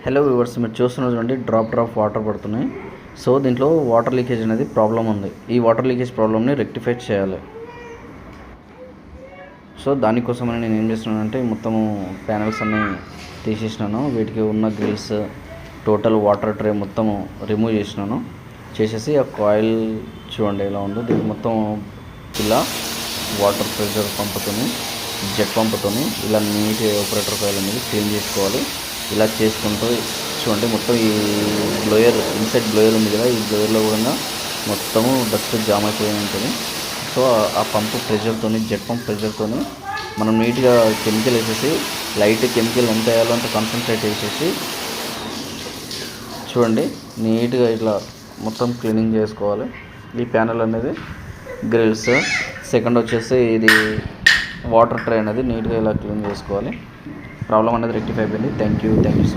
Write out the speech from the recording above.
Hello viewers, మీరు చూస్తున్నారు చూడండి, డ్రాప్ వాటర్ పడుతున్నాయి. సో దీంట్లో వాటర్ లీకేజ్ అనేది ప్రాబ్లం ఉంది. ఈ వాటర్ లీకేజ్ ప్రాబ్లమ్ని రెక్టిఫై చేయాలి. సో దానికోసమని నేను ఏం చేస్తున్నానంటే మొత్తం ప్యానల్స్ అన్నీ తీసేసినాను. వీటికి ఉన్న గ్రిల్స్, టోటల్ వాటర్ ట్రే మొత్తం రిమూవ్ చేసేసి ఆ కాయిల్ చూడండి ఎలా ఉందో. దీనికి మొత్తం ఇలా వాటర్ ప్రెషర్ పంపుతోని, జెట్ పంపుతోని ఇలా నీట్ ఆపరేటర్ కాయిల్ అనేది క్లీన్ చేసుకోవాలి. ఇలా చేసుకుంటూ చూడండి, మొత్తం ఈ బ్లోయర్, ఇన్సైడ్ బ్లోయర్ ఉంది కదా, ఈ బ్లోయర్లో కూడా మొత్తము డస్ట్ జామ్ అయిపోయి ఉంటుంది. సో ఆ పంపు ప్రెషర్తోని, జెట్ పంప్ ప్రెషర్తోని మనం నీట్గా కెమికల్ వేసేసి, లైట్ కెమికల్ ఎంత వేయాలో అంత కాన్సన్ట్రేట్ వేసేసి చూడండి నీట్గా ఇట్లా మొత్తం క్లీనింగ్ చేసుకోవాలి. ఈ ప్యానల్ అనేది గ్రిల్స్, సెకండ్ వచ్చేసి ఇది వాటర్ ట్రే అనేది నీట్గా ఇలా క్లీన్ చేసుకోవాలి. ప్రాబ్లం అనేది రెక్టిఫై అయిపోయింది. Thank you so much.